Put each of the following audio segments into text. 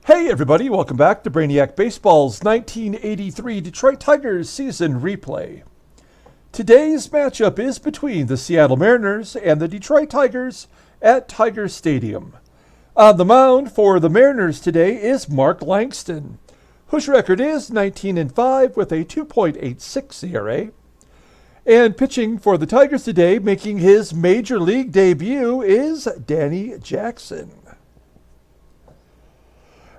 Hey everybody, welcome back to Brainiac Baseball's 1983 Detroit Tigers season replay. Today's matchup is between the Seattle Mariners and the Detroit Tigers at Tiger Stadium. On the mound for the Mariners today is Mark Langston, whose record is 19-5 with a 2.86 ERA. And pitching for the Tigers today, making his major league debut, is Danny Jackson.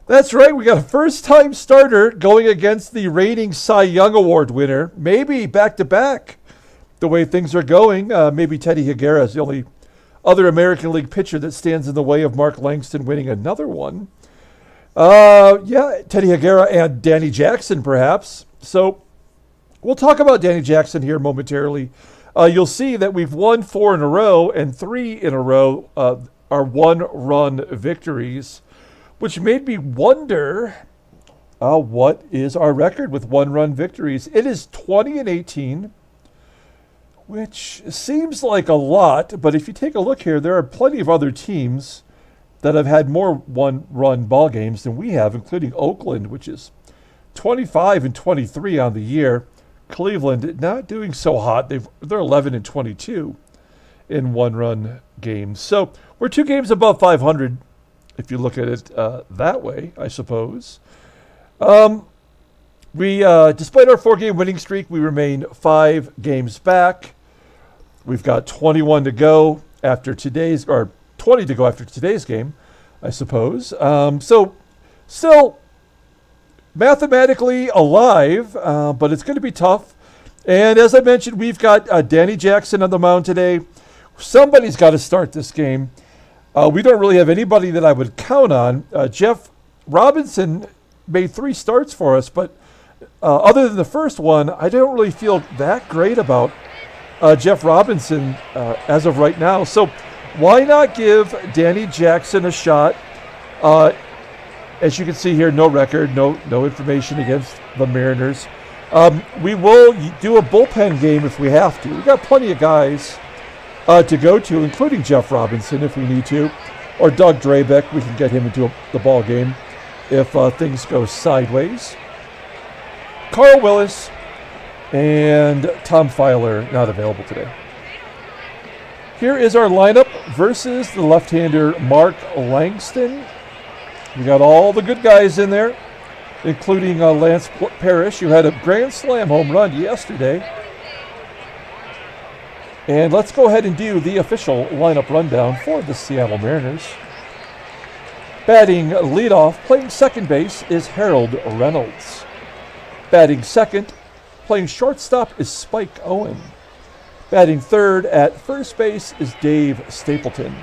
That's right, we got a first-time starter going against the reigning Cy Young Award winner, maybe back-to-back. The way things are going, maybe Teddy Higuera is the only other American League pitcher that stands in the way of Mark Langston winning another one. Teddy Higuera and Danny Jackson, perhaps. So we'll talk about Danny Jackson here momentarily. You'll see that we've won 4 in a row, and 3 in a row are one-run victories, which made me wonder, what is our record with one-run victories? It is 20-18, which seems like a lot, but if you take a look here, there are plenty of other teams that have had more one-run ball games than we have, including Oakland, which is 25-23 on the year. Cleveland not doing so hot. They're 11-22 in one-run games. So we're 2 games above 500. If you look at it that way, I suppose. Despite our 4-game winning streak, we remain 5 games back. We've got 21 to go after today's, or 20 to go after today's game, I suppose. So still mathematically alive, but it's going to be tough. And as I mentioned, we've got Danny Jackson on the mound today. Somebody's got to start this game. We don't really have anybody that I would count on. Jeff Robinson made 3 starts for us, but other than the first one, I don't really feel that great about Jeff Robinson as of right now. So why not give Danny Jackson a shot? As you can see here, no record, no information against the Mariners. We will do a bullpen game if we have to. We've got plenty of guys to go to, including Jeff Robinson if we need to, or Doug Drabeck. We can get him into the ball game if things go sideways. Carl Willis and Tom Filer not available today. Here is our lineup versus the left-hander Mark Langston. We got all the good guys in there, including Lance Parrish, who had a grand slam home run yesterday. And let's go ahead and do the official lineup rundown for the Seattle Mariners. Batting leadoff, playing second base, is Harold Reynolds. Batting second, playing shortstop, is Spike Owen. Batting third at first base is Dave Stapleton.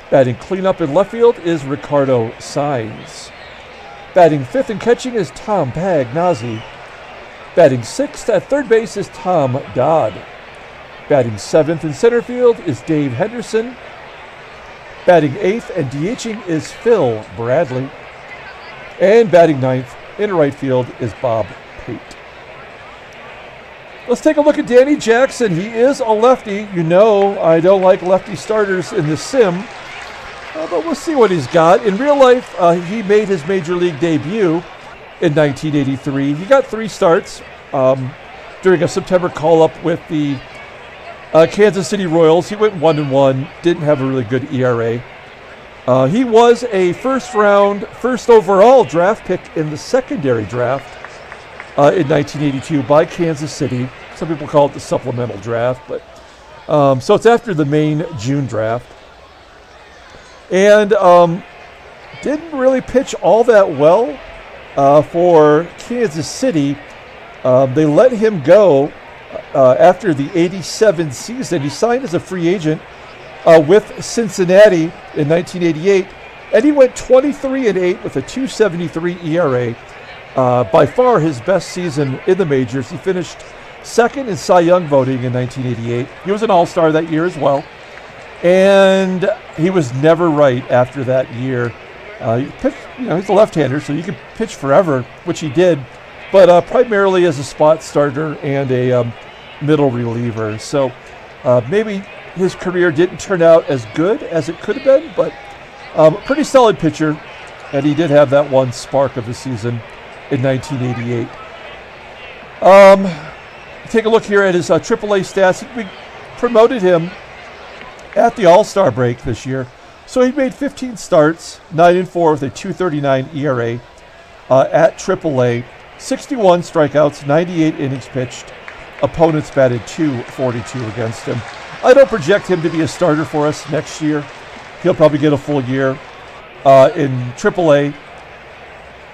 Batting cleanup in left field is Ricardo Saenz. Batting fifth and catching is Tom Pagnozzi. Batting sixth at third base is Tom Dodd. Batting seventh in center field is Dave Henderson. Batting eighth and DHing is Phil Bradley. And batting ninth in right field is Bob Pate. Let's take a look at Danny Jackson. He is a lefty. You know I don't like lefty starters in the sim. But we'll see what he's got. In real life, he made his major league debut in 1983. He got 3 starts during a September call-up with the Kansas City Royals. He went 1-1, didn't have a really good ERA. He was a first overall draft pick in the secondary draft in 1982 by Kansas City. Some people call it the supplemental draft, but so it's after the main June draft. And didn't really pitch all that well for Kansas City. They let him go after the 87 season. He signed as a free agent with Cincinnati in 1988, and he went 23-8 with a 2.73 ERA. By far his best season in the majors. He finished second in Cy Young voting in 1988. He was an All-Star that year as well. And he was never right after that year. He pitched, he's a left-hander, so you can pitch forever, which he did, but primarily as a spot starter and a middle reliever. So maybe his career didn't turn out as good as it could have been, but pretty solid pitcher. And he did have that one spark of the season in 1988. Take a look here at his AAA stats. We promoted him at the All-Star break this year. So he made 15 starts, 9-4 with a 2.39 ERA at AAA, 61 strikeouts, 98 innings pitched. Opponents batted .242 against him. I don't project him to be a starter for us next year. He'll probably get a full year in AAA,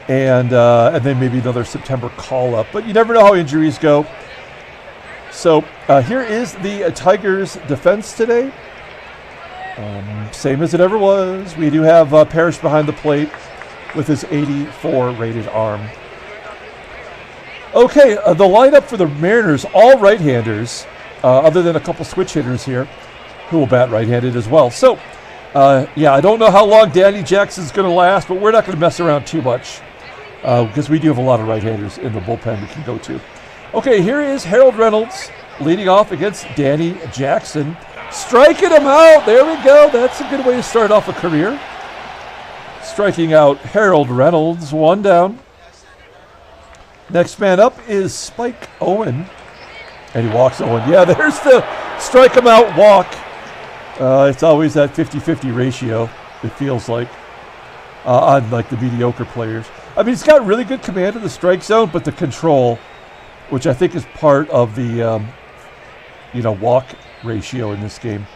and then maybe another September call-up. But you never know how injuries go. So here is the Tigers' defense today. Same as it ever was. We do have Parrish behind the plate with his 84 rated arm. Okay, the lineup for the Mariners, all right-handers, other than a couple switch hitters here, who will bat right-handed as well. So, I don't know how long Danny Jackson's going to last, but we're not going to mess around too much because we do have a lot of right-handers in the bullpen we can go to. Okay, here is Harold Reynolds leading off against Danny Jackson. Striking him out. There we go. That's a good way to start off a career. Striking out Harold Reynolds, one down. Next man up is Spike Owen. And he walks Owen. Yeah, there's the strike him out walk. It's always that 50-50 ratio, it feels like, on like the mediocre players. I mean, he's got really good command of the strike zone, but the control, which I think is part of the, walk ratio in this game,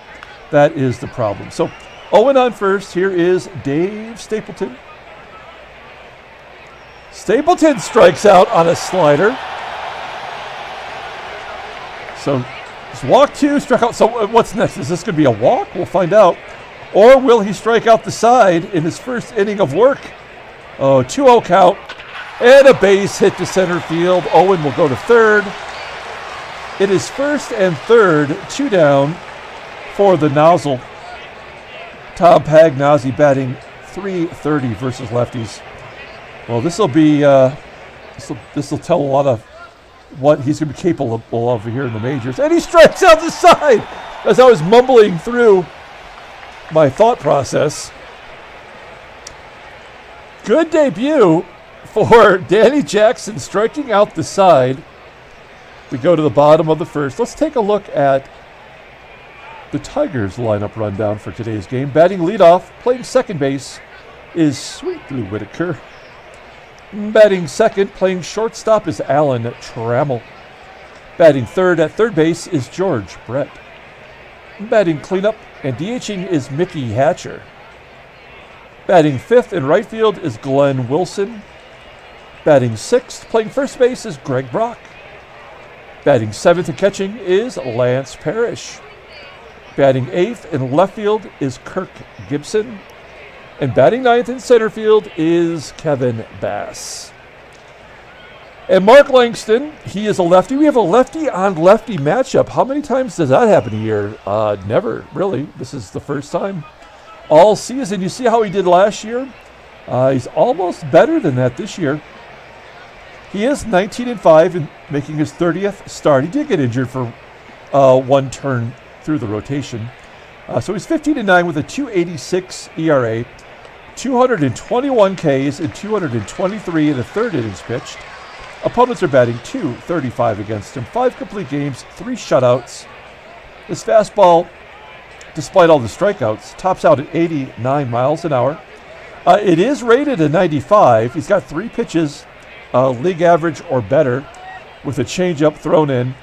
that is the problem. So Owen on first. Here is Dave Stapleton. Stapleton strikes out on a slider. So it's walk two, strike out. So what's next? Is this going to be a walk? We'll find out. Or will he strike out the side in his first inning of work? Oh, 2-0 count. And a base hit to center field. Owen will go to third. It is first and third, 2 down for the nozzle. Tom Pagnozzi batting .330 versus lefties. Well, this will be this will tell a lot of what he's going to be capable of here in the majors. And he strikes out the side as I was mumbling through my thought process. Good debut for Danny Jackson, striking out the side. We go to the bottom of the first. Let's take a look at the Tigers lineup rundown for today's game. Batting leadoff, playing second base, is Sweet Blue Whitaker. Batting second, playing shortstop, is Alan Trammell. Batting third at third base is George Brett. Batting cleanup and DHing is Mickey Hatcher. Batting fifth in right field is Glenn Wilson. Batting sixth, playing first base, is Greg Brock. Batting seventh and catching is Lance Parrish. Batting eighth in left field is Kirk Gibson. And batting ninth in center field is Kevin Bass. And Mark Langston, he is a lefty. We have a lefty-on-lefty matchup. How many times does that happen a year? Never, really. This is the first time all season. You see how he did last year? He's almost better than that this year. He is 19-5 and making his 30th start. He did get injured for one turn through the rotation. So he's 15-9 with a 2.86 ERA, 221 Ks, and 223 in the third innings pitched. Opponents are batting .235 against him. 5 complete games, 3 shutouts. His fastball, despite all the strikeouts, tops out at 89 miles an hour. It is rated a 95. He's got 3 pitches, league average or better, with a changeup thrown in.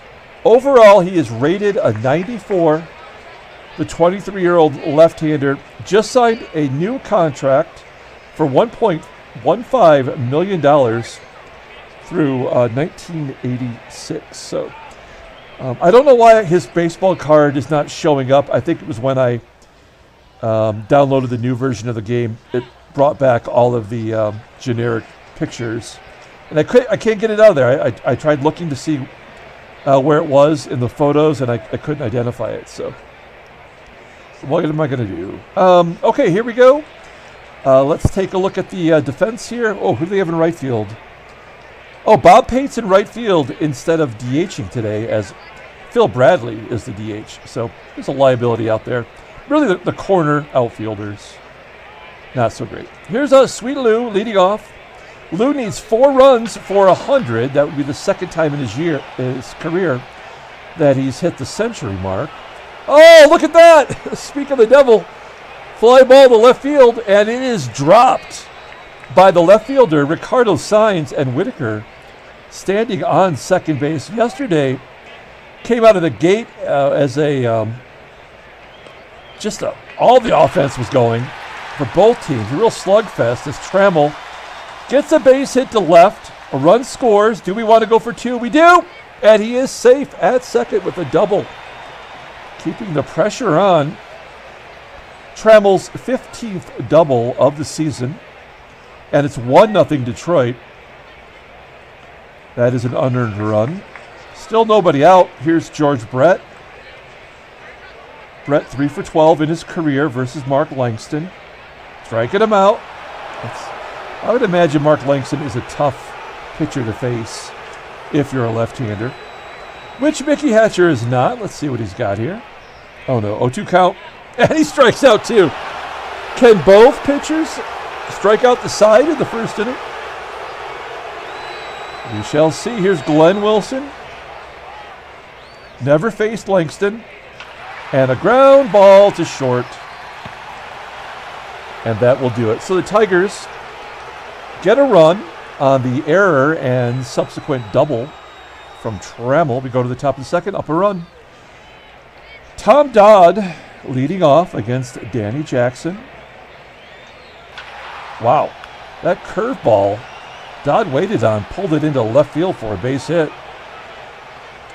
Overall, he is rated a 94. The 23-year-old left-hander just signed a new contract for $1.15 million through 1986. So I don't know why his baseball card is not showing up. I think it was when I downloaded the new version of the game. It brought back all of the generic pictures. And I can't get it out of there. I tried looking to see where it was in the photos, and I couldn't identify it. So what am I going to do? Okay, here we go. Let's take a look at the defense here. Oh, who do they have in right field? Oh, Bob Pate's in right field instead of DHing today, as Phil Bradley is the DH. So there's a liability out there. Really the corner outfielders. Not so great. Here's a Sweet Lou leading off. Lou needs 4 runs for 100. That would be the second time in his career that he's hit the century mark. Oh, look at that! Speak of the devil. Fly ball to left field, and it is dropped by the left fielder, Ricardo, Saenz, and Whitaker, standing on second base. Yesterday, came out of the gate as all the offense was going for both teams. A real slugfest as Trammell gets a base hit to left. A run scores. Do we want to go for 2? We do! And he is safe at second with a double. Keeping the pressure on. Trammell's 15th double of the season. And it's 1-0 Detroit. That is an unearned run. Still nobody out. Here's George Brett. Brett 3 for 12 in his career versus Mark Langston. Striking him out. I would imagine Mark Langston is a tough pitcher to face if you're a left-hander, which Mickey Hatcher is not. Let's see what he's got here. Oh no, 0-2 count, and he strikes out too. Can both pitchers strike out the side in the first inning? We shall see. Here's Glenn Wilson. Never faced Langston. And a ground ball to short. And that will do it. So the Tigers get a run on the error and subsequent double from Trammell. We go to the top of the second, up a run. Tom Dodd leading off against Danny Jackson. Wow, that curveball Dodd waited on, pulled it into left field for a base hit.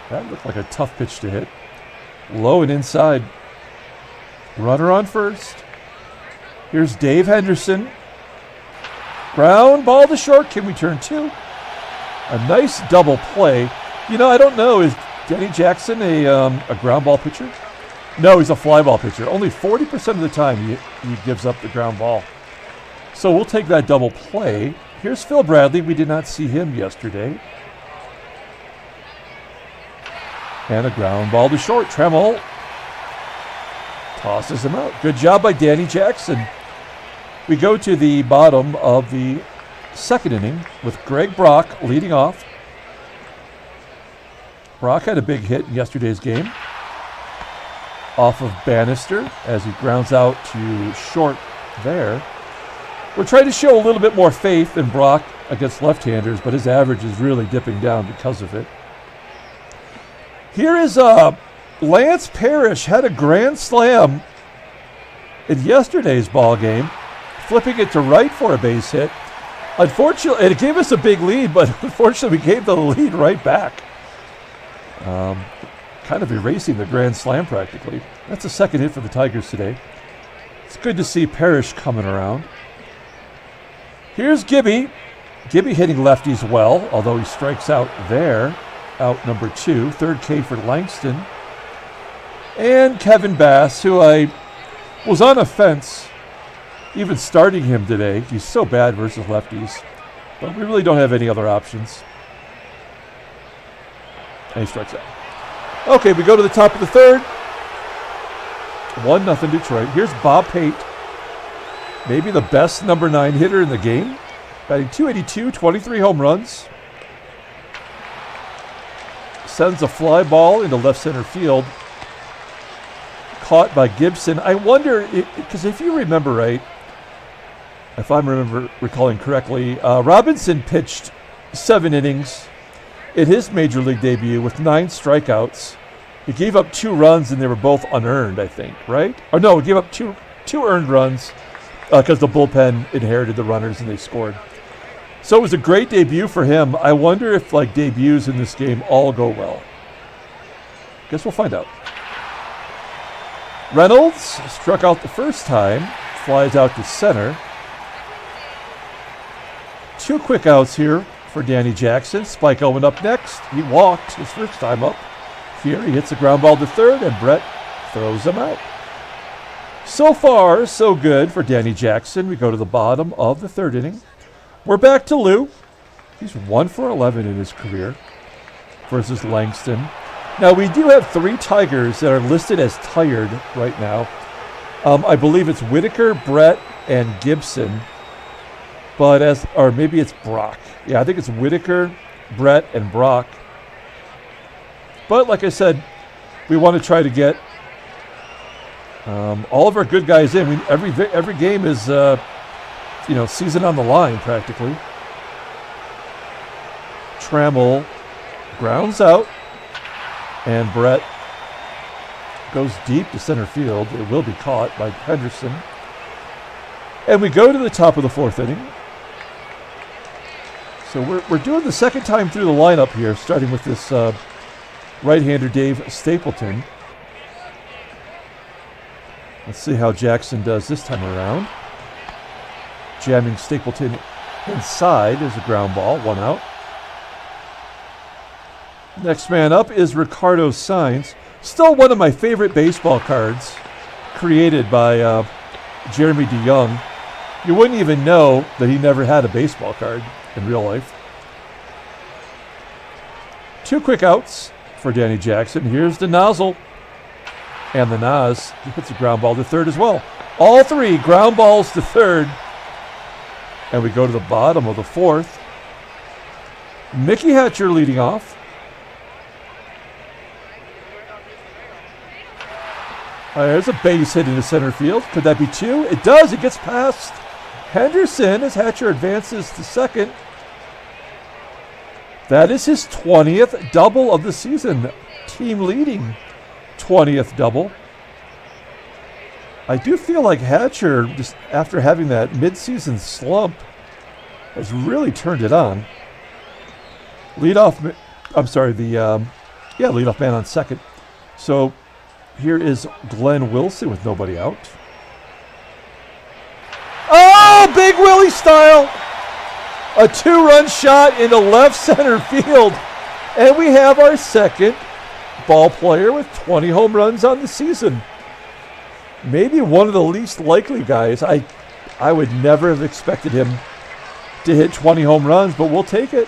That looked like a tough pitch to hit. Low and inside. Runner on first. Here's Dave Henderson. Ground ball to short. Can we turn 2? A nice double play. You know, I don't know. Is Danny Jackson a ground ball pitcher? No, he's a fly ball pitcher. Only 40% of the time he gives up the ground ball. So we'll take that double play. Here's Phil Bradley. We did not see him yesterday. And a ground ball to short. Trammell tosses him out. Good job by Danny Jackson. We go to the bottom of the second inning with Greg Brock leading off. Brock had a big hit in yesterday's game off of Bannister as he grounds out to short there. We're trying to show a little bit more faith in Brock against left-handers, but his average is really dipping down because of it. Here is Lance Parrish had a grand slam in yesterday's ball game, flipping it to right for a base hit. Unfortunately, it gave us a big lead, but unfortunately we gave the lead right back. Kind of erasing the grand slam practically. That's the second hit for the Tigers today. It's good to see Parrish coming around. Here's Gibby. Gibby hitting lefties well, although he strikes out there. Out number 2. Third K for Langston. And Kevin Bass, who I was on a fence even starting him today. He's so bad versus lefties. But we really don't have any other options. And he strikes out. Okay, we go to the top of the third. 1-0 Detroit. Here's Bob Pate. Maybe the best number 9 hitter in the game. Batting .282, 23 home runs. Sends a fly ball into left center field. Caught by Gibson. I wonder, because if you remember right, if I'm recalling correctly, Robinson pitched 7 innings in his major league debut with 9 strikeouts. He gave up 2 runs and they were both unearned, I think, right? Or no, he gave up two earned runs because the bullpen inherited the runners and they scored. So it was a great debut for him. I wonder if debuts in this game all go well. Guess we'll find out. Reynolds struck out the first time, flies out to center. 2 quick outs here for Danny Jackson. Spike Owen up next. He walked his first time up. Here he hits a ground ball to third, and Brett throws him out. So far, so good for Danny Jackson. We go to the bottom of the third inning. We're back to Lou. He's 1 for 11 in his career versus Langston. Now, we do have 3 Tigers that are listed as tired right now. I believe it's Whitaker, Brett, and Gibson. Or maybe it's Brock. Yeah, I think it's Whitaker, Brett, and Brock. But like I said, we want to try to get all of our good guys in. Every game is, season on the line practically. Trammell grounds out, and Brett goes deep to center field. It will be caught by Henderson. And we go to the top of the fourth inning. So we're doing the second time through the lineup here, starting with this right-hander Dave Stapleton. Let's see how Jackson does this time around. Jamming Stapleton inside is a ground ball, 1 out. Next man up is Ricardo Saenz. Still one of my favorite baseball cards created by Jeremy DeYoung. You wouldn't even know that he never had a baseball card in real life. 2 quick outs for Danny Jackson. Here's the nozzle. And the Nas hits a ground ball to third as well. All 3 ground balls to third. And we go to the bottom of the fourth. Mickey Hatcher leading off. There's a base hit into center field. Could that be 2? It does. It gets past Henderson as Hatcher advances to second. That is his 20th double of the season. Team leading 20th double. I do feel like Hatcher, just after having that midseason slump, has really turned it on. Leadoff man on second. So here is Glenn Wilson with nobody out. Oh, Big Willie style! A 2-run shot into left center field. And we have our second ball player with 20 home runs on the season. Maybe one of the least likely guys. I would never have expected him to hit 20 home runs, but we'll take it.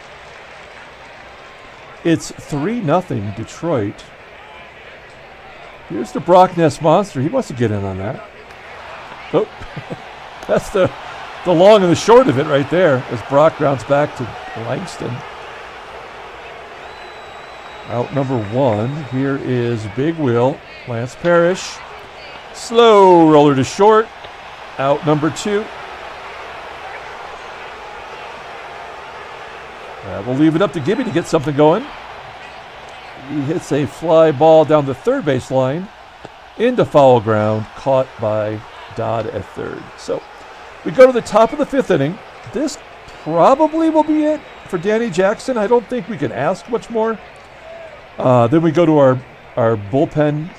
It's 3-0 Detroit. Here's the Brock Ness monster. He wants to get in on that. Oh, that's the long and the short of it right there as Brock grounds back to Langston. Out number 1. Here is Big Will, Lance Parrish. Slow roller to short. Out number 2. We'll leave it up to Gibby to get something going. He hits a fly ball down the third base line into foul ground, caught by Dodd at third. So we go to the top of the 5th inning. This probably will be it for Danny Jackson. I don't think we can ask much more. Then we go to our bullpen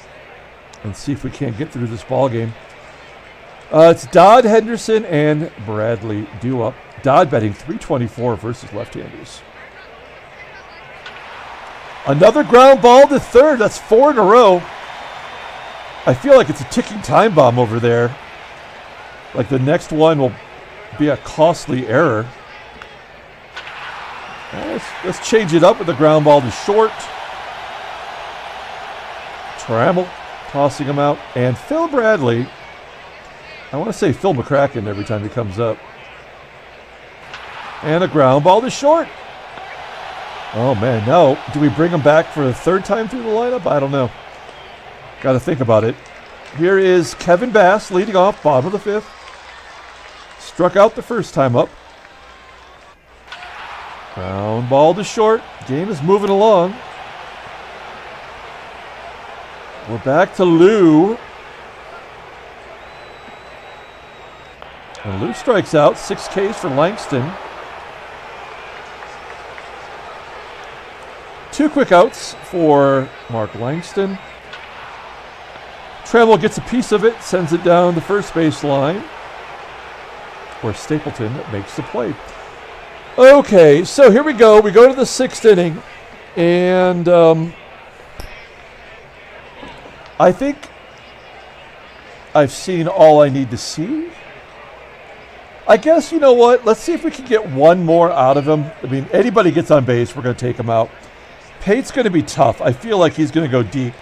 and see if we can't get through this ball game. It's Dodd, Henderson, and Bradley due up. Dodd batting .324 versus left-handers. Another ground ball to third. That's 4 in a row. I feel like it's a ticking time bomb over there. Like the next one will be a costly error. Let's change it up with the ground ball to short. Trammell tossing him out. And Phil Bradley. I want to say Phil McCracken every time he comes up. And a ground ball to short. Oh, man, no. Do we bring him back for the 3rd time through the lineup? I don't know. Got to think about it. Here is Kevin Bass leading off, bottom of the 5th. Struck out the first time up. Ground ball to short. Game is moving along. We're back to Lou. And Lou strikes out. 6 Ks for Langston. 2 quick outs for Mark Langston. Trammell gets a piece of it, sends it down the first base line, where Stapleton makes the play. Okay, so here we go. We go to the 6th inning, and I think I've seen all I need to see. I guess, you know what? Let's see if we can get one more out of him. I mean, anybody gets on base, we're going to take him out. Pate's going to be tough. I feel like he's going to go deep.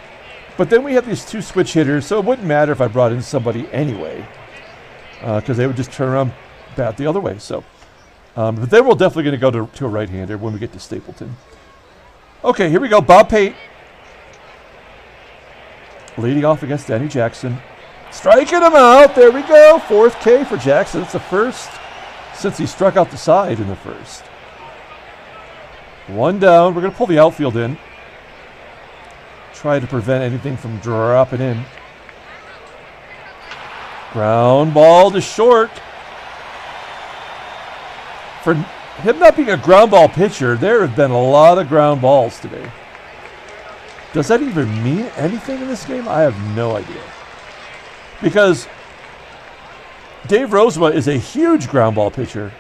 But then we have these two switch hitters, so it wouldn't matter if I brought in somebody anyway, because they would just turn around, bat the other way. So, but then we're definitely going to go to a right-hander when we get to Stapleton. Okay, here we go. Bob Pate leading off against Danny Jackson. Striking him out. There we go. 4th K for Jackson. It's the first since he struck out the side in the first. 1 down. We're going to pull the outfield in. Try to prevent anything from dropping in. Ground ball to short. For him not being a ground ball pitcher, there have been a lot of ground balls today. Does that even mean anything in this game? I have no idea. Because Dave Rozema is a huge ground ball pitcher.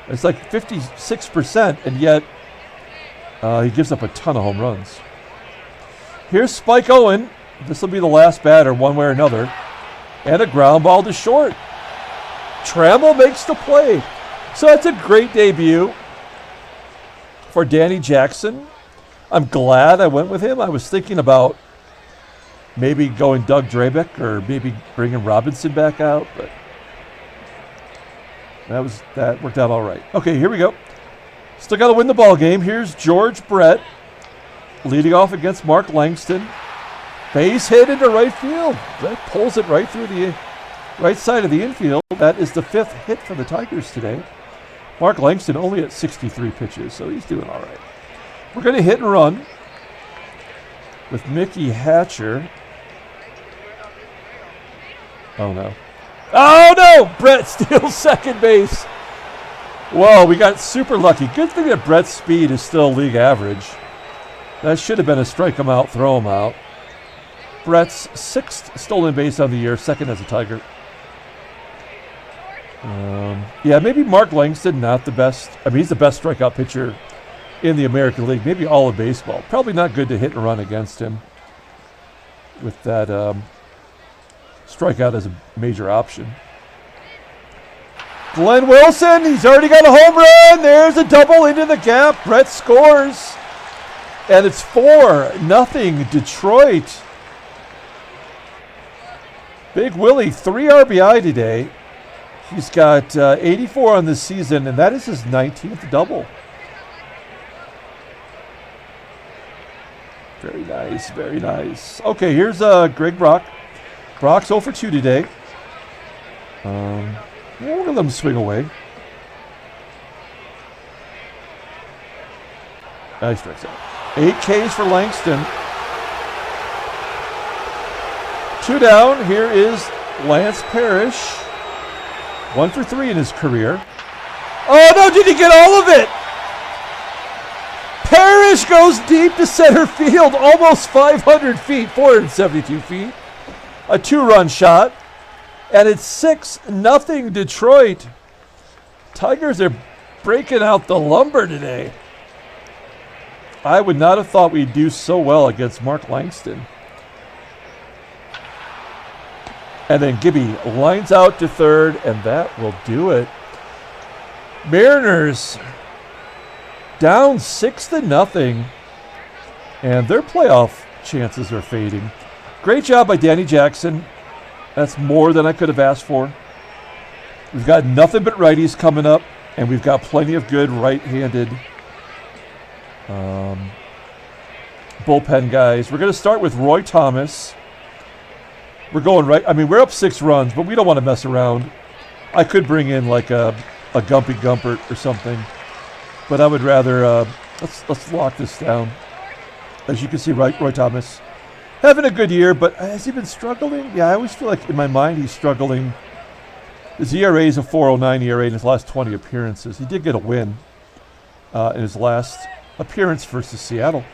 It's like 56%, and yet he gives up a ton of home runs. Here's Spike Owen. This will be the last batter one way or another. And a ground ball to short. Trammell makes the play. So that's a great debut for Danny Jackson. I'm glad I went with him. I was thinking about maybe going Doug Drabeck or maybe bringing Robinson back out, but that worked out all right. Okay, here we go. Still got to win the ball game. Here's George Brett leading off against Mark Langston. Base hit into right field. Brett pulls it right through the right side of the infield. That is the 5th hit for the Tigers today. Mark Langston only at 63 pitches, so he's doing all right. We're going to hit and run with Mickey Hatcher. Oh, no. Oh, no! Brett steals second base. Whoa, we got super lucky. Good thing that Brett's speed is still league average. That should have been a strike him out, throw him out. Brett's 6th stolen base on the year, 2nd as a Tiger. Yeah, maybe Mark Langston, not the best. I mean, he's the best strikeout pitcher in the American League, maybe all of baseball. Probably not good to hit and run against him with that strikeout as a major option. Glenn Wilson, he's already got a home run. There's a double into the gap. Brett scores. And it's 4-0 Detroit. Big Willie, 3 RBI today. He's got 84 on this season, and that is his 19th double. Very nice, very nice. Okay, here's Greg Brock. Brock's 0 for 2 today. We're going to let him swing away. Nice strikes out. 8 Ks for Langston. 2 down. Here is Lance Parrish. 1 for 3 in his career. Oh, no, did he get all of it? Parrish goes deep to center field, almost 500 feet, 472 feet. A 2-run shot. And it's 6-0 Detroit. Tigers are breaking out the lumber today. I would not have thought we'd do so well against Mark Langston. And then Gibby lines out to third, and that will do it. Mariners down 6-0, and their playoff chances are fading. Great job by Danny Jackson. That's more than I could have asked for. We've got nothing but righties coming up, and we've got plenty of good right-handed bullpen guys. We're going to start with Roy Thomas. We're going right. I mean, we're up 6 runs, but we don't want to mess around. I could bring in like a Gumpy Gumpert or something, but I would rather let's lock this down. As you can see, Roy Thomas having a good year, but has he been struggling? Yeah, I always feel like in my mind he's struggling. His ERA is a 4.09 ERA in his last 20 appearances. He did get a win in his last appearance versus Seattle.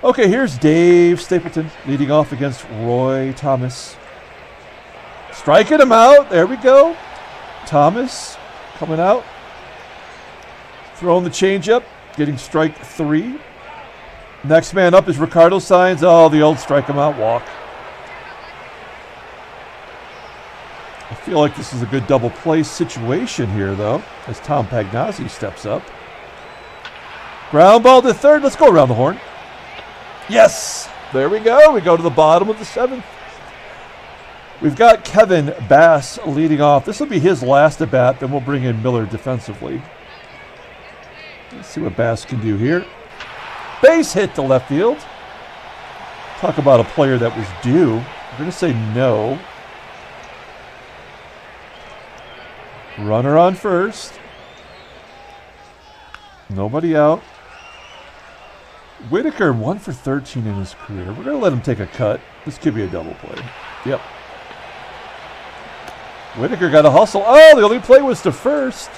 Okay, here's Dave Stapleton leading off against Roy Thomas. Striking him out. There we go. Thomas coming out. Throwing the changeup. Getting strike 3. Next man up is Ricardo Saenz. Oh, the old strike him out walk. I feel like this is a good double play situation here, though, as Tom Pagnozzi steps up. Ground ball to third. Let's go around the horn. Yes! There we go. We go to the bottom of the 7th. We've got Kevin Bass leading off. This will be his last at bat. Then we'll bring in Miller defensively. Let's see what Bass can do here. Base hit to left field. Talk about a player that was due. We're going to say no. Runner on first. Nobody out. Whitaker 1 for 13 in his career. We're going to let him take a cut. This could be a double play. Yep. Whitaker got a hustle. Oh, the only play was to first.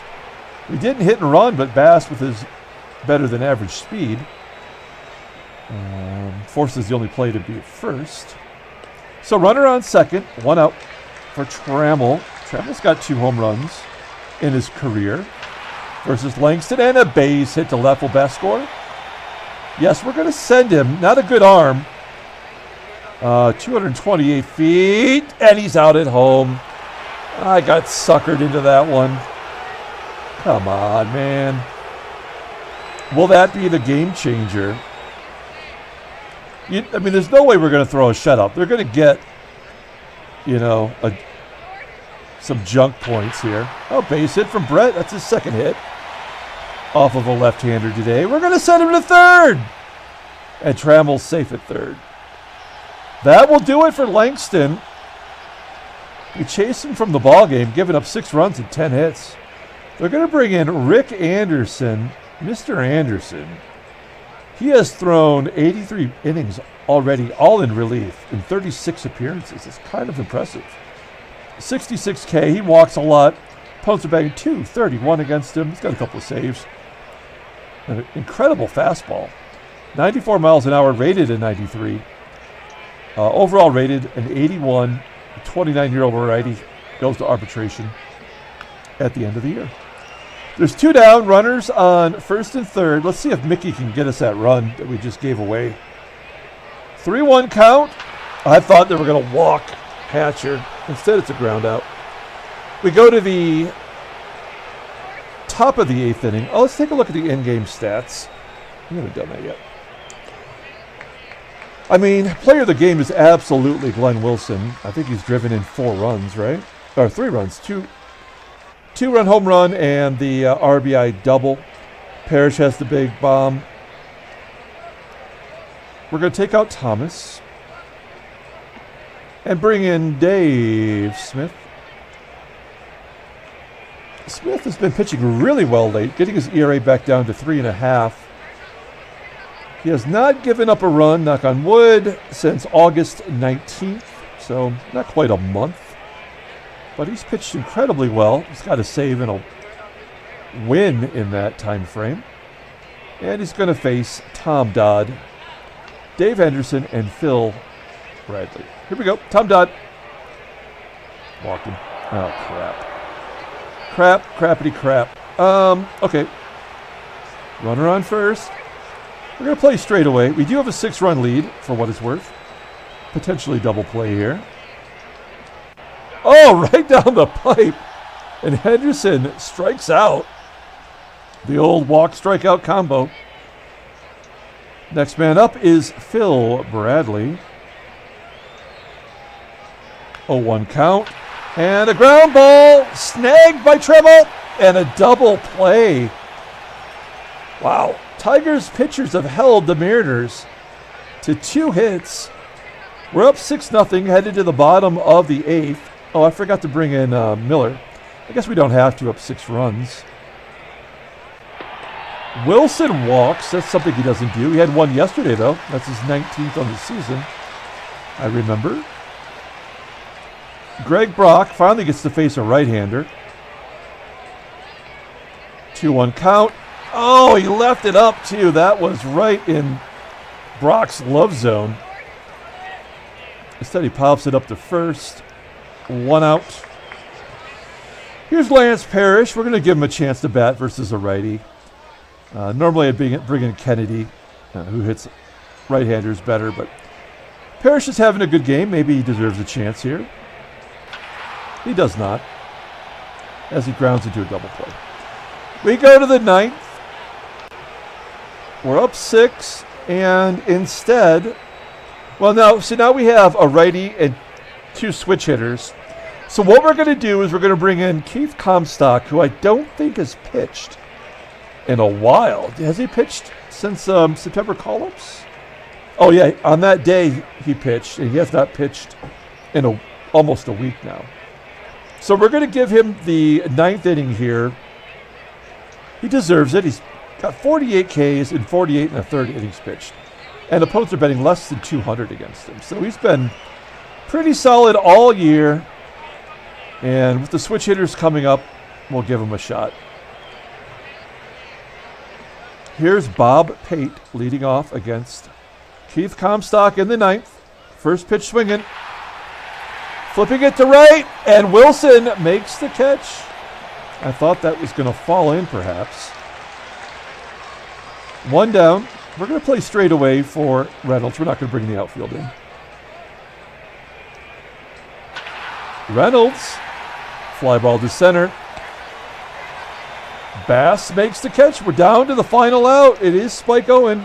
We didn't hit and run, but Bass with his better than average speed forces the only play to be at first. So runner on second, 1 out for Trammell. Trammell's got 2 home runs in his career versus Langston, and a base hit to left. Will Bass score? Yes, we're going to send him. Not a good arm. 228 feet, and he's out at home. I got suckered into that one. Come on, man. Will that be the game changer? I mean, there's no way we're going to throw a shutout. They're going to get, some junk points here. Oh, base hit from Brett. That's his second hit off of a left-hander today. We're going to send him to third. And Trammell's safe at third. That will do it for Langston. We chased him from the ballgame, giving up 6 runs and 10 hits. They're going to bring in Rick Anderson. Mr. Anderson. He has thrown 83 innings already, all in relief, in 36 appearances. It's kind of impressive. 66K. He walks a lot. Opponents are batting 231 against him. He's got a couple of saves. An incredible fastball. 94 miles an hour, rated a 93. Overall rated an 81. 29-year-old variety goes to arbitration at the end of the year. There's 2 down, runners on first and third. Let's see if Mickey can get us that run that we just gave away. 3-1 count. I thought they were going to walk Hatcher. Instead, it's a ground out. We go to the top of the 8th inning. Oh, let's take a look at the in-game stats. We haven't done that yet. I mean, player of the game is absolutely Glenn Wilson. I think he's driven in 4 runs, right? Or 3 runs. 2-run home run and the RBI double. Parrish has the big bomb. We're going to take out Thomas and bring in Dave Smith. Smith has been pitching really well late, getting his ERA back down to 3.5. He has not given up a run, knock on wood, since August 19th, so not quite a month. But he's pitched incredibly well. He's got a save and a win in that time frame. And he's going to face Tom Dodd, Dave Henderson, and Phil Bradley. Here we go. Tom Dodd. Walking. Oh, crap. Crappity crap. Okay. Runner on first. We're going to play straight away. We do have a 6-run lead, for what it's worth. Potentially double play here. Oh, right down the pipe. And Henderson strikes out. The old walk-strikeout combo. Next man up is Phil Bradley. 0-1 count. And a ground ball snagged by Trammell. And a double play. Wow. Tigers pitchers have held the Mariners to 2 hits. We're up 6-0, headed to the bottom of the 8th. Oh, I forgot to bring in Miller. I guess we don't have to, up 6 runs. Wilson walks. That's something he doesn't do. He had 1 yesterday, though. That's his 19th on the season, I remember. Greg Brock finally gets to face a right-hander. 2-1 count. Oh, he left it up, too. That was right in Brock's love zone. Instead, he pops it up to first. 1 out. Here's Lance Parrish. We're going to give him a chance to bat versus a righty. Normally, I'd bring in Kennedy, who hits right-handers better, but Parrish is having a good game. Maybe he deserves a chance here. He does not, as he grounds into a double play. We go to the 9th. We're up 6, and instead, Well, now we have a righty and 2 switch hitters. So what we're going to do is we're going to bring in Keith Comstock, who I don't think has pitched in a while. Has he pitched since September call-ups? Oh, yeah, on that day he pitched, and he has not pitched in almost a week now. So we're going to give him the 9th inning here. He deserves it. He's got 48 Ks in 48 and a third innings pitched. And opponents are betting less than 200 against him. So he's been pretty solid all year. And with the switch hitters coming up, we'll give him a shot. Here's Bob Pate leading off against Keith Comstock in the 9th. First pitch swinging. Flipping it to right, and Wilson makes the catch. I thought that was going to fall in, perhaps. 1 down. We're going to play straight away for Reynolds. We're not going to bring the outfield in. Reynolds. Fly ball to center. Bass makes the catch. We're down to the final out. It is Spike Owen.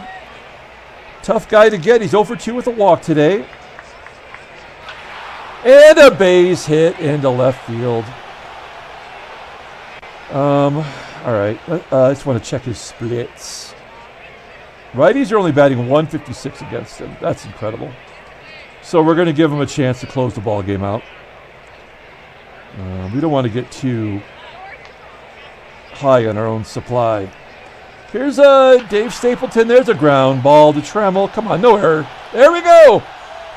Tough guy to get. He's 0 for 2 with a walk today. And a base hit into left field. All right. I just want to check his splits. Righties are only batting 156 against him. That's incredible. So we're going to give him a chance to close the ball game out. We don't want to get too high on our own supply. Here's Dave Stapleton. There's a ground ball to Trammell. Come on, no error. There we go.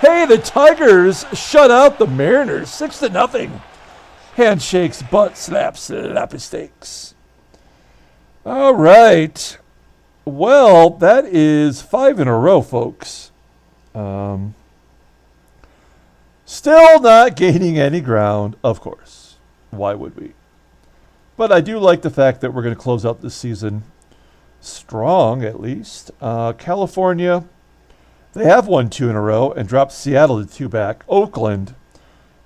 Hey, the Tigers shut out the Mariners 6-0. Handshakes, butt slaps, slappy steaks. All right. Well, that is 5 in a row, folks. Still not gaining any ground, of course. Why would we? But I do like the fact that we're going to close out this season strong, at least. California, they have won 2 in a row and dropped Seattle to 2 back. Oakland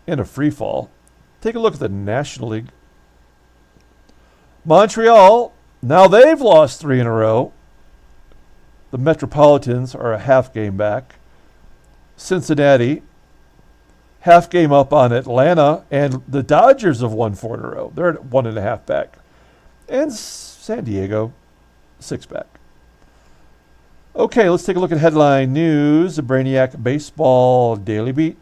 in a free fall. Take a look at the National League. Montreal, now they've lost 3 in a row. The Metropolitans are a half game back. Cincinnati, half game up on Atlanta, and the Dodgers have won 4 in a row. They're at 1.5 back. And San Diego, 6 back. Okay, let's take a look at headline news. The Brainiac Baseball Daily Beat.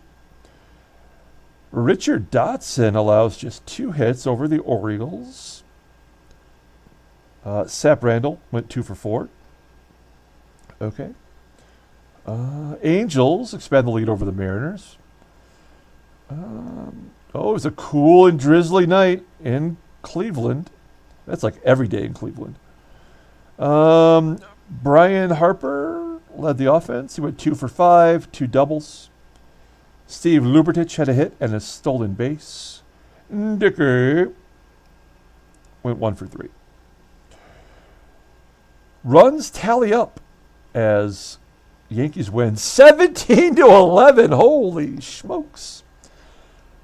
Richard Dotson allows just 2 hits over the Orioles. Sap Randall went 2 for 4. Okay. Angels expand the lead over the Mariners. It was a cool and drizzly night in Cleveland. That's like every day in Cleveland. Brian Harper led the offense. He went 2 for 5, 2 doubles. Steve Lubertich had a hit and a stolen base. Dicker went 1 for 3. Runs tally up as Yankees win 17-11. Holy smokes.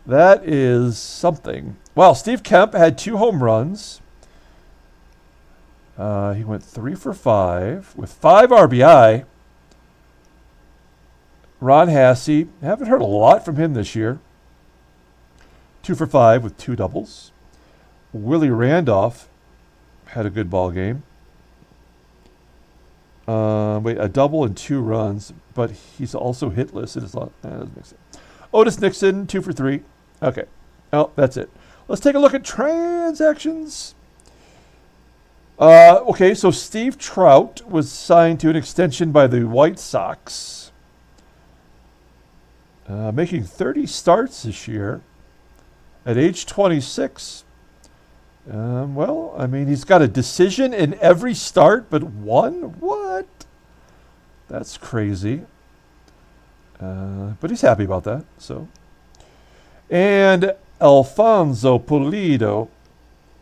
That is something. Wow, Steve Kemp had 2 home runs. He went 3 for 5 with 5 RBI. Ron Hassey, haven't heard a lot from him this year. 2 for 5 with 2 doubles. Willie Randolph had a good ball game. A double and 2 runs, but he's also hitless. It is that doesn't make sense. Otis Nixon, 2 for 3. Okay. Oh, that's it. Let's take a look at transactions. Okay, so Steve Trout was signed to an extension by the White Sox, making 30 starts this year at age 26. He's got a decision in every start, but 1? What? That's crazy. But he's happy about that. So, and Alfonso Pulido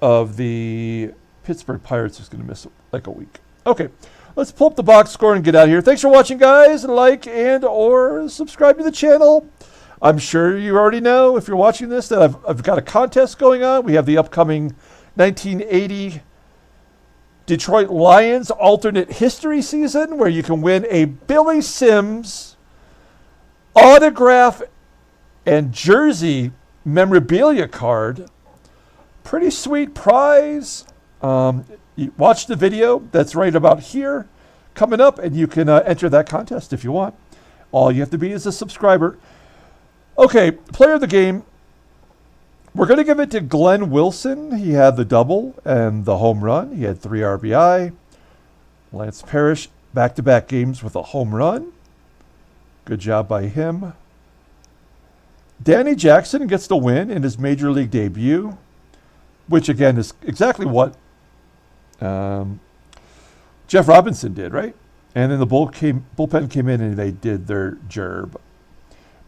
of the Pittsburgh Pirates is going to miss like a week. Okay, let's pull up the box score and get out of here. Thanks for watching, guys. Like and or subscribe to the channel. I'm sure you already know, if you're watching this, that I've got a contest going on. We have the upcoming 1980 Detroit Lions alternate history season where you can win a Billy Sims autograph and jersey memorabilia card. Pretty sweet prize. You watch the video that's right about here coming up, and you can enter that contest if you want. All you have to be is a subscriber. Okay, player of the game. We're going to give it to Glenn Wilson. He had the double and the home run. He had 3 RBI. Lance Parrish, back-to-back games with a home run. Good job by him. Danny Jackson gets the win in his Major League debut, which, again, is exactly what Jeff Robinson did, right? And then the bullpen came in and they did their gerb.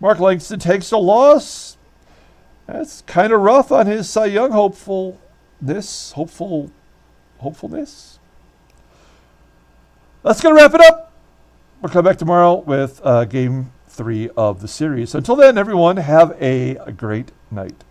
Mark Langston takes a loss. That's kind of rough on his Cy Young hopefulness. That's going to wrap it up. We'll come back tomorrow with Game 3 of the series. Until then, everyone, have a great night.